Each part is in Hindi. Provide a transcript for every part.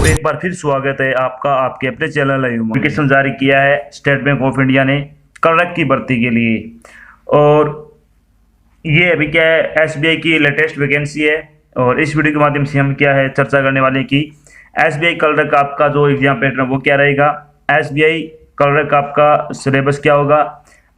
एक बार फिर स्वागत है आपका आपके अपने चैनल नोटिफिकेशन जारी किया है स्टेट बैंक ऑफ इंडिया ने क्लर्क की भर्ती के लिए। और ये अभी क्या है, एसबीआई की लेटेस्ट वैकेंसी है। और इस वीडियो के माध्यम से हम क्या है चर्चा करने वाले हैं कि एसबीआई क्लर्क आपका जो एग्जाम पैटर्न वो क्या रहेगा, एसबीआई क्लर्क आपका सिलेबस क्या होगा,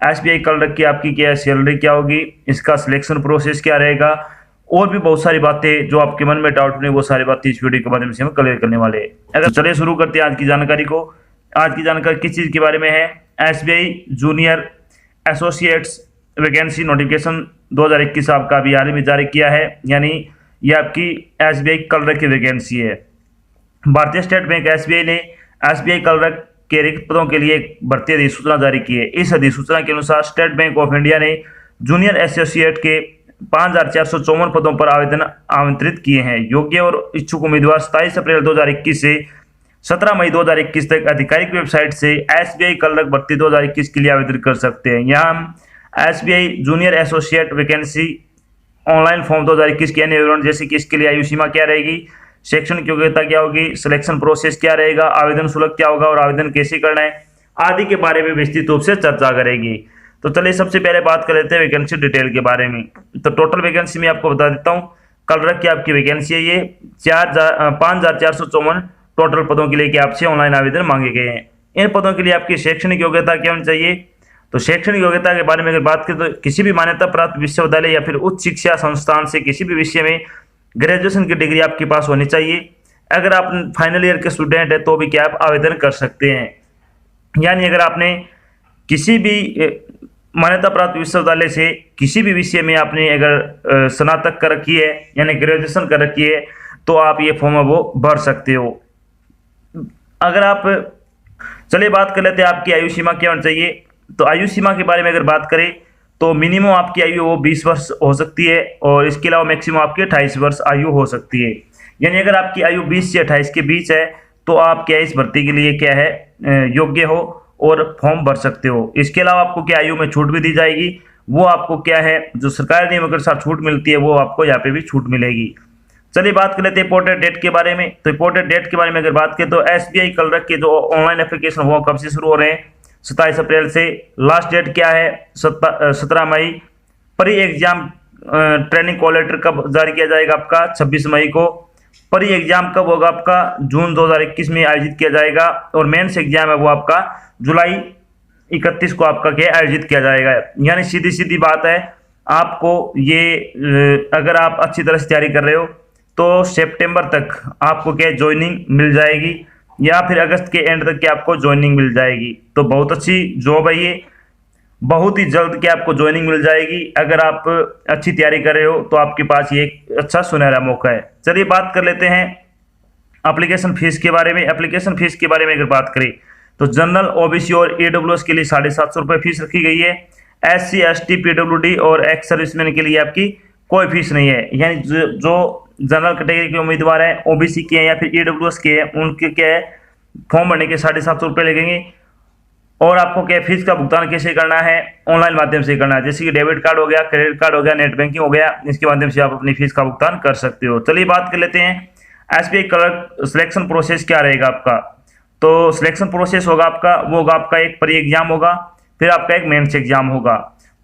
एसबीआई क्लर्क की आपकी क्या सैलरी क्या होगी, इसका सिलेक्शन प्रोसेस क्या रहेगा, और भी बहुत सारी बातें जो आपके मन में डाउट नहीं वो सारी बातें इस वीडियो के माध्यम से हम क्लियर करने वाले हैं। अगर चलिए शुरू करते हैं आज की जानकारी को। आज की जानकारी किस चीज़ के बारे में है, SBI junior associates vacancy notification 2021 आपका अभी हाल ही में जारी किया है। यानी ये आपकी एसबीआई क्लर्क की वैकेंसी है। भारतीय स्टेट बैंक एसबीआई ने एसबीआई क्लर्क के रिक्त पदों के लिए एक भर्ती अधिसूचना जारी की है। इस अधिसूचना के अनुसार स्टेट बैंक ऑफ इंडिया ने जूनियर एसोसिएट के 5,454 पदों पर आवेदन आमंत्रित किए हैं। योग्य और इच्छुक उम्मीदवार 27 अप्रैल 2021 से 17 मई 2021 तक आधिकारिक वेबसाइट से एसबीआई क्लर्क भर्ती 2021 के लिए आवेदन कर सकते हैं। यहाँ हम SBI junior associate vacancy online form 2021 के अन्य विवरण जैसे कि इसके लिए आयु सीमा क्या रहेगी, शैक्षणिक योग्यता क्या होगी, सिलेक्शन प्रोसेस क्या रहेगा, आवेदन शुल्क क्या होगा और आवेदन कैसे करना है आदि के बारे में विस्तृत रूप से चर्चा करेगी। तो चलिए सबसे पहले बात कर लेते हैं वैकेंसी डिटेल के बारे में। तो टोटल वैकेंसी में आपको बता देता हूँ, क्लर्क की आपकी वैकेंसी है ये 5,454 टोटल पदों के लिए कि आपसे ऑनलाइन आवेदन मांगे गए हैं। इन पदों के लिए आपकी शैक्षणिक योग्यता क्या होनी चाहिए, तो शैक्षणिक योग्यता के बारे में अगर बात करें तो किसी भी मान्यता प्राप्त विश्वविद्यालय या फिर उच्च शिक्षा संस्थान से किसी भी विषय में ग्रेजुएशन की डिग्री आपके पास होनी चाहिए। अगर आप फाइनल ईयर के स्टूडेंट है तो भी क्या आप आवेदन कर सकते हैं। यानी अगर आपने किसी भी मान्यता प्राप्त विश्वविद्यालय से किसी भी विषय में आपने अगर स्नातक कर रखी है यानी ग्रेजुएशन कर रखी है तो आप ये फॉर्म वो भर सकते हो। अगर आप चलिए बात कर लेते हैं आपकी आयु सीमा क्या होनी चाहिए। तो आयु सीमा के बारे में अगर बात करें तो मिनिमम आपकी आयु वो 20 वर्ष हो सकती है और इसके अलावा मैक्सिमम आपकी 28 वर्ष आयु हो सकती है। यानी अगर आपकी आयु 20 से 28 के बीच है तो आप क्या इस भर्ती के लिए क्या है योग्य हो और फॉर्म भर सकते हो। इसके अलावा आपको क्या आयु में छूट भी दी जाएगी, वो आपको क्या है जो सरकारी नियमों के अनुसार छूट मिलती है वो आपको यहाँ पे भी छूट मिलेगी। चलिए बात कर लेते हैं इंपॉर्टेंट डेट के बारे में। तो इंपॉर्टेंट डेट के बारे में अगर बात करें तो एसबीआई क्लर्क के जो ऑनलाइन एप्लीकेशन वो कब से शुरू हो रहे हैं, 27 अप्रैल से। लास्ट डेट क्या है 17 मई। Pre exam training call letter कब जारी किया जाएगा आपका 26 मई को। प्री एग्जाम कब होगा आपका जून 2021 में आयोजित किया जाएगा और मेंस एग्जाम है वो आपका जुलाई 31 को आपका क्या आयोजित किया जाएगा। यानी सीधी सीधी बात है, आपको ये अगर आप अच्छी तरह से तैयारी कर रहे हो तो सितंबर तक आपको क्या ज्वाइनिंग मिल जाएगी या फिर अगस्त के एंड तक क्या आपको ज्वाइनिंग मिल जाएगी। तो बहुत अच्छी जॉब है ये, बहुत ही जल्द क्या आपको ज्वाइनिंग मिल जाएगी। अगर आप अच्छी तैयारी कर रहे हो तो आपके पास ये एक अच्छा सुनहरा मौका है। चलिए बात कर लेते हैं एप्लीकेशन फीस के बारे में। एप्लीकेशन फीस के बारे में अगर बात करें तो जनरल ओबीसी और ईडब्ल्यूएस के लिए 750 रुपये फीस रखी गई है। एससी एसटी पीडब्ल्यूडी और एक्स सर्विसमैन के लिए आपकी कोई फीस नहीं है। यानी जो जनरल कैटेगरी के उम्मीदवार हैं, ओबीसी के हैं या फिर ईडब्ल्यूएस के हैं, उनके क्या है फॉर्म भरने के 750 रुपये लगेंगे। और आपको क्या फीस का भुगतान कैसे करना है, ऑनलाइन माध्यम से करना है। जैसे कि डेबिट कार्ड हो गया, क्रेडिट कार्ड हो गया, नेट बैंकिंग हो गया, इसके माध्यम से आप अपनी फीस का भुगतान कर सकते हो। चलिए बात कर लेते हैं एसबीआई क्लर्क सिलेक्शन प्रोसेस क्या रहेगा आपका। तो सिलेक्शन प्रोसेस होगा आपका वो होगा आपका एक प्री एग्जाम होगा, फिर आपका एक मेंस एग्जाम होगा।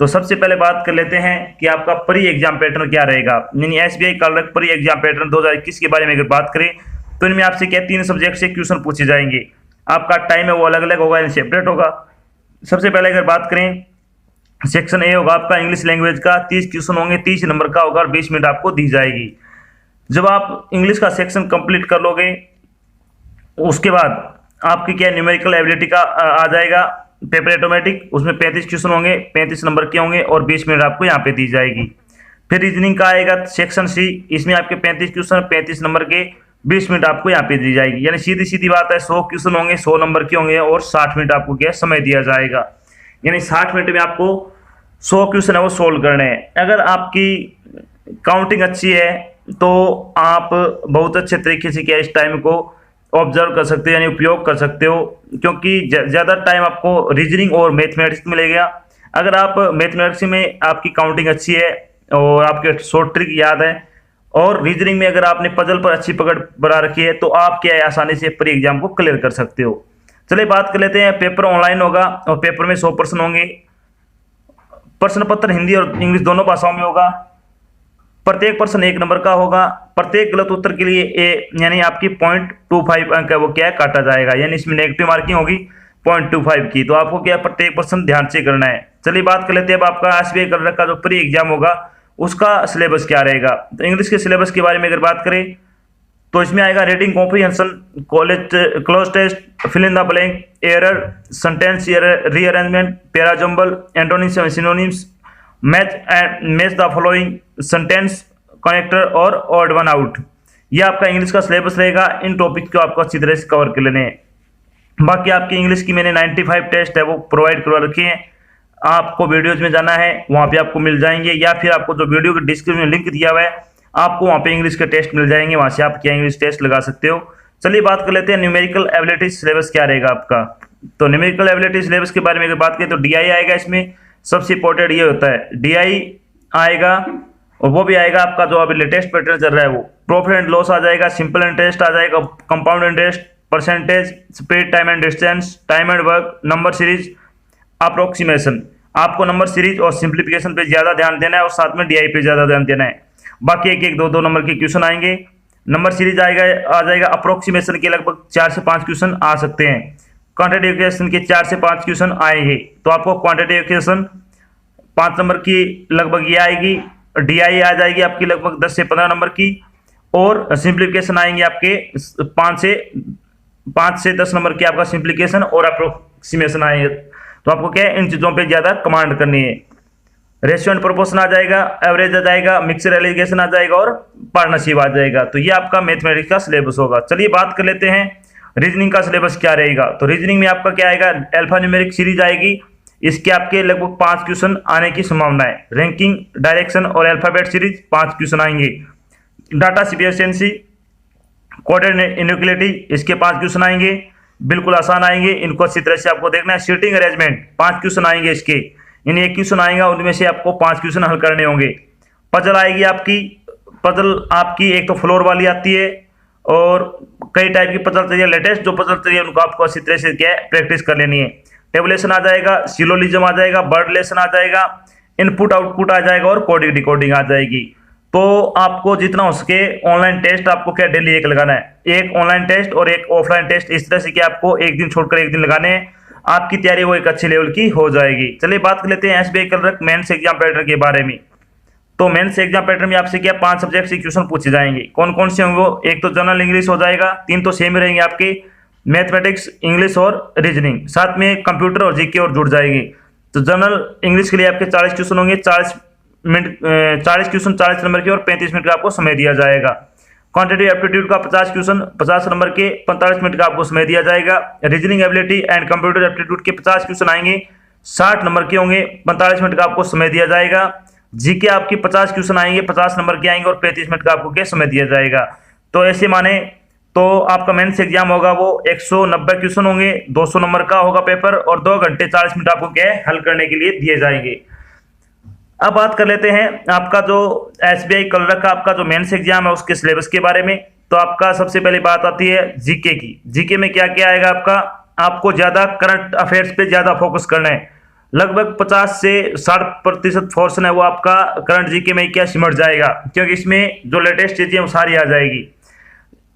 तो सबसे पहले बात कर लेते हैं कि आपका प्री एग्जाम पैटर्न क्या रहेगा। यानी SBI clerk pre exam pattern 2021 के बारे में अगर बात करें तो इनमें आपसे क्या 3 सब्जेक्ट से क्वेश्चन पूछे जाएंगे। आपका टाइम है वो अलग अलग होगा, यानी सेपरेट होगा। सबसे पहले अगर बात करें सेक्शन ए होगा आपका इंग्लिश लैंग्वेज का, 30 क्वेश्चन होंगे, 30 नंबर का होगा और 20 मिनट आपको दी जाएगी। जब आप इंग्लिश का सेक्शन कंप्लीट कर लोगे उसके बाद आपकी क्या न्यूमेरिकल एबिलिटी का आ जाएगा पेपर ऑटोमेटिक, उसमें 35 क्वेश्चन होंगे, 35 नंबर के होंगे और 20 मिनट आपको यहाँ पे दी जाएगी। फिर रीजनिंग का आएगा सेक्शन सी, इसमें आपके 35 क्वेश्चन 35 नंबर के 20 मिनट आपको यहाँ पे दी जाएगी। यानी सीधी सीधी बात है 100 क्वेश्चन होंगे, 100 नंबर के होंगे और 60 मिनट आपको क्या समय दिया जाएगा। यानी 60 मिनट में आपको 100 क्वेश्चन है वो सोल्व करने हैं। अगर आपकी काउंटिंग अच्छी है तो आप बहुत अच्छे तरीके से क्या इस टाइम को ऑब्जर्व कर सकते हो यानी उपयोग कर सकते हो, क्योंकि ज़्यादा टाइम आपको रीजनिंग और मैथमेटिक्स मिलेगा। अगर आप मैथमेटिक्स में आपकी काउंटिंग अच्छी है और आपके शॉर्ट ट्रिक याद है और रीजनिंग में अगर आपने पजल पर अच्छी पकड़ बना रखी है तो आप क्या है आसानी से प्री एग्जाम को क्लियर कर सकते हो। चलिए बात कर लेते हैं, पेपर ऑनलाइन होगा और पेपर में 100 प्रश्न होंगे। प्रश्न पत्र हिंदी और इंग्लिश दोनों भाषाओं में होगा। प्रत्येक प्रश्न 1 नंबर का होगा। प्रत्येक गलत उत्तर के लिए यानी आपकी 0.25 अंक है वो क्या है काटा जाएगा, यानी इसमें नेगेटिव मार्किंग होगी 0.25 की। तो आपको क्या प्रत्येक प्रश्न ध्यान से करना है। चलिए बात कर लेते हैं अब आपका एसबीआई कलर का जो प्री एग्जाम होगा उसका सिलेबस क्या रहेगा। तो इंग्लिश के सिलेबस के बारे में अगर बात करें तो इसमें आएगा reading comprehension, college cloze test, fill in the blank, error, sentence rearrangement, para jumble, antonyms and synonyms, match the following, sentence connector और ऑड वन आउट। ये आपका इंग्लिश का सिलेबस रहेगा। इन टॉपिक को आपको अच्छी तरह से कवर कर लेने हैं। बाकी आपकी इंग्लिश की मैंने 95 टेस्ट है वो प्रोवाइड करवा रखी है। आपको वीडियोज में जाना है वहाँ पे आपको मिल जाएंगे, या फिर आपको जो वीडियो के डिस्क्रिप्शन में लिंक दिया हुआ है आपको वहाँ पे इंग्लिश के टेस्ट मिल जाएंगे, वहाँ से आप क्या इंग्लिश टेस्ट लगा सकते हो। चलिए बात कर लेते हैं न्यूमेरिकल एबिलिटी सिलेबस क्या रहेगा आपका। तो न्यूमेरिकल एबिलिटी सिलेबस के बारे में अगर बात करें तो डीआई आएगा। इसमें सबसे इंपॉर्टेंट ये होता है डीआई आएगा, और वो भी आएगा आपका जो अभी लेटेस्ट पैटर्न चल रहा है वो प्रॉफिट एंड लॉस आ जाएगा, सिंपल इंटरेस्ट आ जाएगा, compound interest, percentage, speed, time and distance, time and work, number series, approximation. आपको नंबर सीरीज और सिंप्लीफिकेशन पे ज्यादा ध्यान देना है और साथ में डीआई पे ज्यादा ध्यान देना है। बाकी एक एक 2-2 नंबर के क्वेश्चन आएंगे। नंबर सीरीज आएगा आ जाएगा, अप्रोक्सीमेशन के लगभग 4 से 5 क्वेश्चन आ सकते हैं। क्वांटिटेटिव इक्वेशन के 4 से 5 क्वेश्चन आएंगे। तो आपको क्वांटिटेटिव इक्वेशन 5 नंबर की लगभग ये आएगी। डीआई आ जाएगी आपकी लगभग 10 से 15 नंबर की, और सिंप्लीफिकेशन आएंगे आपके 5 से 10 नंबर की आपका सिंप्लीफिकेशन और अप्रोक्सीमेशन आएंगे। तो आपको क्या है इन चीजों पे ज्यादा कमांड करनी है। रेशियो एंड प्रोपोर्शन आ जाएगा, एवरेज आ जाएगा, मिक्सर एलिगेशन आ जाएगा और पार्टनरशिप आ जाएगा। तो ये आपका मैथमेटिक्स का सिलेबस होगा। चलिए बात कर लेते हैं रीजनिंग का सिलेबस क्या रहेगा। तो रीजनिंग में आपका क्या आएगा, अल्फा न्यूमेरिक सीरीज आएगी। इसके आपके लगभग 5 क्वेश्चन आने की संभावना है। रैंकिंग, डायरेक्शन और अल्फाबेट सीरीज 5 क्वेश्चन आएंगे। डाटा सफिशिएंसी, कोऑर्डिनेट इनइक्वालिटी, इसके 5 क्वेश्चन आएंगे, बिल्कुल आसान आएंगे, इनको अच्छी तरह से आपको देखना है। सीटिंग अरेंजमेंट 5 क्वेश्चन आएंगे इसके, यानी 1 क्वेश्चन आएगा उनमें से आपको 5 क्वेश्चन हल करने होंगे। पजल आएगी आपकी, पजल आपकी एक तो फ्लोर वाली आती है और कई टाइप की पजल चाहिए। लेटेस्ट जो पजल चाहिए उनको आपको अच्छी तरह से क्या है प्रैक्टिस कर लेनी है। टेबुलेशन आ जाएगा, सिलोजिज्म आ जाएगा, वर्ड लेसन आ जाएगा, इनपुट आउटपुट आ जाएगा और कोडिंग डिकोडिंग आ जाएगी। तो आपको जितना हो सके ऑनलाइन टेस्ट आपको क्या डेली एक लगाना है, एक ऑनलाइन टेस्ट और एक ऑफलाइन टेस्ट, इस तरह से कि आपको एक दिन छोड़कर एक दिन लगाने हैं। आपकी तैयारी वो एक अच्छे लेवल की हो जाएगी। चलिए बात कर लेते हैं SBI clerk mains exam pattern के बारे में। तो मेंस एग्जाम पैटर्न में आपसे क्या 5 सब्जेक्ट से क्वेश्चन पूछे जाएंगे। कौन कौन से होंगे वो, एक तो जनरल इंग्लिश हो जाएगा, 3 तो सेम रहेंगे आपके, मैथमेटिक्स, इंग्लिश और रीजनिंग, साथ में कंप्यूटर और जीके और जुड़ जाएगी। तो जनरल इंग्लिश के लिए आपके 40 क्वेश्चन होंगे, 40 क्वेश्चन 40 नंबर के और 35 मिनट का आपको समय दिया जाएगा। क्वांटिटेटिव एप्टीट्यूड का 50 क्वेश्चन 50 नंबर के 45 मिनट का आपको समय दिया जाएगा। Reasoning ability and computer aptitude के 50 क्वेश्चन आएंगे, 60 नंबर के होंगे, 45 मिनट का आपको समय दिया जाएगा। जीके आपकी 50 क्वेश्चन आएंगे, 50 नंबर के आएंगे और 35 मिनट का आपको क्या समय दिया जाएगा। तो ऐसे माने तो आपका मेंस एग्जाम होगा वो 190 क्वेश्चन होंगे, 200 नंबर का होगा पेपर और 2 घंटे 40 मिनट आपको क्या है हल करने के लिए दिए जाएंगे। अब बात कर लेते हैं आपका जो एसबीआई क्लर्क का आपका जो मेंस एग्जाम है उसके सिलेबस के बारे में। तो आपका सबसे पहले बात आती है जीके की। जीके में क्या क्या आएगा आपका, आपको ज्यादा करंट अफेयर्स पे ज्यादा फोकस करना है। लगभग 50 से 60% पोर्शन है वो आपका करंट जीके में क्या सिमट जाएगा, क्योंकि इसमें जो लेटेस्ट चीजें वो सारी आ जाएगी।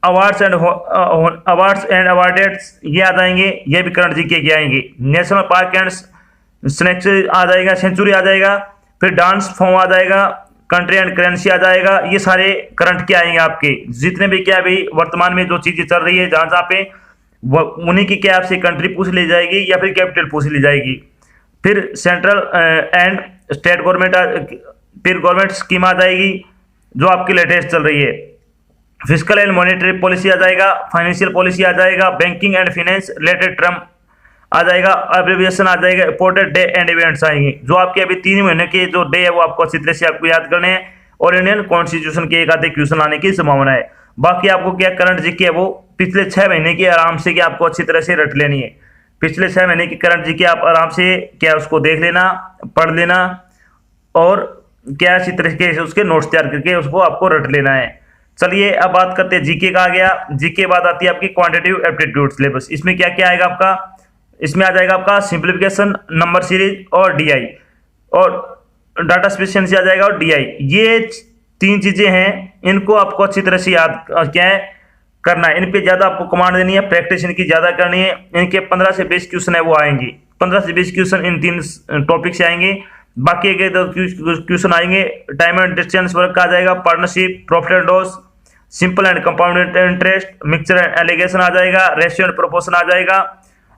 अवार्ड्स एंड अवार्डेड्स ये आ जाएंगे, ये भी करंट जीके के आएंगे। नेशनल पार्क एंड सेंचुरी आ जाएगा, सेंचुरी आ जाएगा, फिर डांस फॉर्म आ जाएगा, कंट्री एंड करेंसी आ जाएगा। ये सारे करंट के आएंगे आपके, जितने भी क्या अभी वर्तमान में जो चीजें चल रही है जहां जहां पे उन्हीं की क्या आपसे कंट्री पूछ ली जाएगी या फिर कैपिटल पूछ ली जाएगी। फिर सेंट्रल एंड स्टेट गवर्नमेंट, फिर गवर्नमेंट स्कीम आ जाएगी जो आपकी लेटेस्ट चल रही है। फिजिकल एंड मॉनेटरी पॉलिसी आ जाएगा, फाइनेंशियल पॉलिसी आ जाएगा, banking and finance related term आ जाएगा, एब्रिविएशन आ जाएगा, इंपोर्टेंट डे एंड इवेंट्स आएंगे। जो आपके अभी 3 महीने के जो डे है वो आपको अच्छी तरह से आपको याद करने हैं, और इंडियन कॉन्स्टिट्यूशन के एक आधे क्वेश्चन आने की संभावना है। बाकी आपको क्या करंट जीके है वो पिछले 6 महीने की आराम से क्या आपको अच्छी तरह से रट लेनी है। पिछले 6 महीने की करंट जीके आप आराम से क्या उसको देख लेना, पढ़ लेना, और क्या इसी तरीके से उसके नोट्स तैयार करके उसको आपको रट लेना है। चलिए अब बात करते हैं जीके का। आ गया जीके, बाद आती है आपकी क्वांटिटेटिव एप्टीट्यूड सिलेबस। इसमें क्या क्या आएगा आपका, इसमें आ जाएगा आपका सिंप्लीफिकेशन, नंबर सीरीज और डीआई, और डाटा स्पेसिफिकेशन आ जाएगा और डीआई। ये 3 चीजें हैं, इनको आपको अच्छी तरह से याद क्या है करना है। इन पे ज्यादा आपको कमांड देनी है, प्रैक्टिस इनकी ज्यादा करनी है। इनके 15 से 20 क्वेश्चन है वो आएंगे, 15 से 20 क्वेश्चन इन 3 टॉपिक से आएंगे। बाकी के तो क्वेश्चन आएंगे टाइम एंड डिस्टेंस वर्क का आ जाएगा, partnership, profit and loss, simple and compounded interest, mixture and alligation आ जाएगा, रेशियो एंड प्रोपोर्शन आ जाएगा,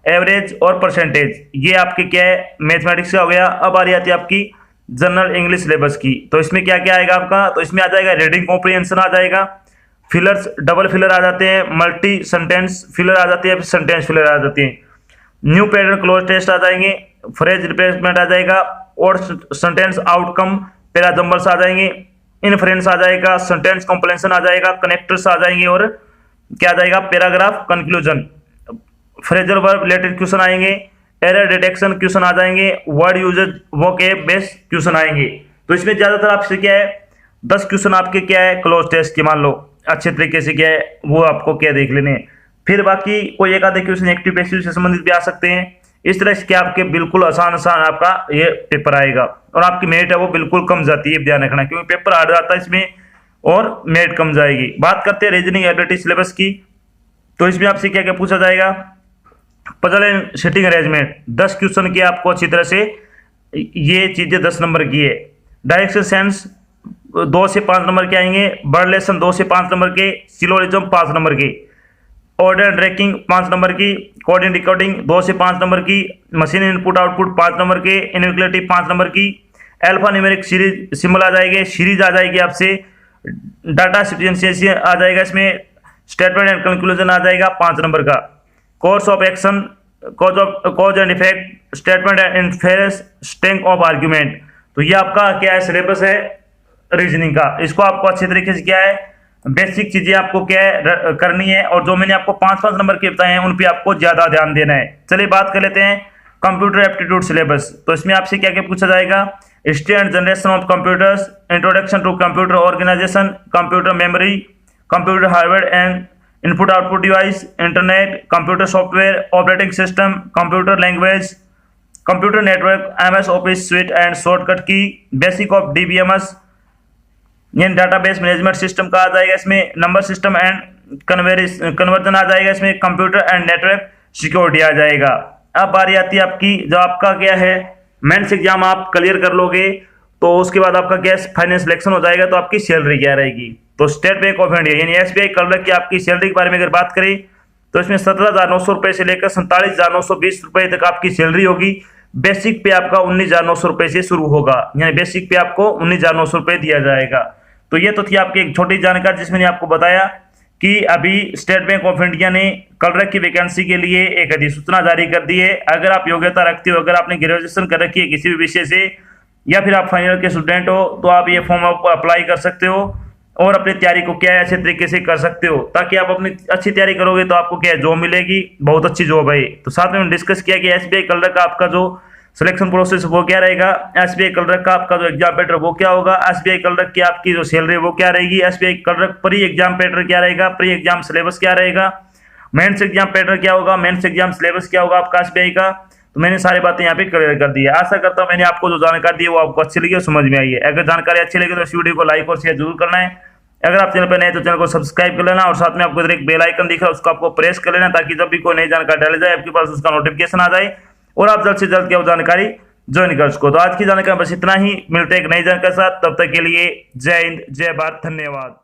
एवरेज और परसेंटेज। ये आपके क्या है मैथमेटिक्स का हो गया। अब आ रही आती है आपकी जनरल इंग्लिश सिलेबस की। तो इसमें क्या क्या आएगा आपका, तो इसमें आ जाएगा रीडिंग कॉम्प्रिहेंशन आ जाएगा, फिलर्स, डबल फिलर आ जाते हैं, मल्टी सेंटेंस फिलर आ जाती है, सेंटेंस फिलर आ जाती है, न्यू पैटर्न क्लोज टेस्ट आ जाएंगे, फ्रेज रिप्लेसमेंट आ जाएगा, और सेंटेंस आउटकम पैराजम्बल्स आ जाएंगे, इनफ्रेंस आ जाएगा, सेंटेंस कॉम्प्लेंशन आ जाएगा, कनेक्टर्स आ जाएंगे, और क्या आ जाएगा paragraph conclusion, phrasal verb related question आएंगे, एरर डिटेक्शन क्वेश्चन आ जाएंगे, word usage vocab based question आएंगे। तो इसमें ज्यादातर आपसे क्या है 10 क्वेश्चन आपके क्या है क्लोज टेस्ट के मान लो अच्छे तरीके से क्या है वो आपको क्या देख लेने हैं। फिर बाकी कोई एक आधे क्वेश्चन एक्टिव पैसिव से संबंधित भी आ सकते हैं। इस तरह से क्या आपके बिल्कुल आसान आसान आपका ये पेपर आएगा, और आपकी मेरिट है वो बिल्कुल कम जाती है, ध्यान रखना, क्योंकि पेपर हार्ड आता है इसमें और मेरिट कम जाएगी। बात करते हैं रीजनिंग एबिलिटी सिलेबस की। तो इसमें आपसे क्या क्या पूछा जाएगा, puzzle and sitting arrangement 10 question की आपको अच्छी तरह से ये चीजें 10 नंबर की है। डायरेक्शन सेंस 2 से 5 नंबर के आएंगे, वर्ड लेसन 2 से 5 नंबर के, सिलोरिज्म 5 नंबर के, ऑर्डर एंड ट्रैकिंग 5 नंबर की, कोडिंग डिकोडिंग 2 से 5 नंबर की, मशीन इनपुट आउटपुट 5 नंबर के, इनइक्वालिटी 5 नंबर की, अल्फा न्यूमेरिक सीरीज सिंबल आ जाएगी, सीरीज आ जाएगी आपसे, डाटा सफिशिएंसी आ जाएगा, इसमें स्टेटमेंट एंड कंक्लूजन आ जाएगा 5 नंबर का, course of action, cause and effect, statement and inference, strength of argument. तो ये आपका क्या है सिलेबस है रीजनिंग का। इसको आपको अच्छे तरीके से क्या है बेसिक चीजें आपको क्या है करनी है, और जो मैंने आपको 5-5 नंबर के बताए हैं उन पे आपको ज्यादा ध्यान देना है। चलिए बात कर लेते हैं कंप्यूटर एप्टीट्यूड सिलेबस। तो इसमें आपसे क्या क्या पूछा जाएगा, history and generation of computers, introduction to computer organisation, computer memory, computer hardware and input output device, internet, computer software, operating system, computer language, computer network, MS office suite and shortcut key, basic of DBMS, ये डाटाबेस मैनेजमेंट सिस्टम का आ जाएगा, इसमें नंबर सिस्टम एंड कन्वर्जन आ जाएगा, इसमें कंप्यूटर एंड नेटवर्क सिक्योरिटी आ जाएगा। अब बारी आती है आपकी जो आपका क्या है मेंस एग्जाम आप क्लियर कर लोगे तो उसके बाद आपका क्या फाइनेंस सिलेक्शन हो जाएगा, तो आपकी सैलरी क्या रहेगी। तो स्टेट बैंक ऑफ इंडिया यानी एसबीआई क्लर्क की आपकी सैलरी के बारे में अगर बात करें तो इसमें 17,900 रुपए से लेकर 47,920 रुपए तक आपकी सैलरी होगी। बेसिक पे आपका 19,900 रुपए से शुरू होगा, यानी बेसिक पे आपको 19,900 रुपए दिया जाएगा। तो ये तो थी आपकी एक छोटी जानकारी जिसमें मैंने आपको बताया कि अभी स्टेट बैंक ऑफ इंडिया ने क्लर्क की वैकेंसी के लिए एक अधिसूचना जारी कर दी है। अगर आप योग्यता रखते हो, अगर आपने ग्रेजुएशन कर रखी है किसी भी विषय से या फिर आप फाइनल के स्टूडेंट हो, तो आप ये फॉर्म अप्लाई कर सकते हो और अपनी तैयारी को क्या है अच्छे तरीके से कर सकते हो, ताकि आप अपनी अच्छी तैयारी करोगे तो आपको क्या है जॉब मिलेगी, बहुत अच्छी जॉब है। तो साथ में डिस्कस किया कि एसबीआई क्लर्क का आपका जो सिलेक्शन प्रोसेस वो क्या रहेगा, एसबीआई क्लर्क का आपका जो एग्जाम पैटर्न वो क्या होगा, एसबीआई क्लर्क की आपकी जो सैलरी वो क्या रहेगी, SBI clerk pre exam pattern क्या रहेगा, प्री एग्जाम सिलेबस क्या रहेगा, मेंस एग्जाम पैटर्न क्या होगा, मेंस एग्जाम सिलेबस क्या होगा आपका एसबीआई का। तो मैंने सारी बातें यहाँ पे क्लियर कर दी है। आशा करता हूँ मैंने आपको जो जानकारी दी है वो आपको अच्छी लगी और समझ में आई है। अगर जानकारी अच्छी लगी तो इस वीडियो को लाइक और शेयर जरूर करना है। अगर आप चैनल पर नए तो चैनल को सब्सक्राइब कर लेना और साथ में आपको एक बेल आइकन दिख रहा है उसको आपको प्रेस कर लेना, ताकि जब भी कोई नई जानकारी डाली जाए आपके पास उसका नोटिफिकेशन आ जाए और आप जल्द से जल्द क्या जानकारी ज्वाइन कर सको। तो आज की जानकारी बस इतना ही, मिलते हैं एक नई जानकारी के साथ, तब तक के लिए जय हिंद जय भारत, धन्यवाद।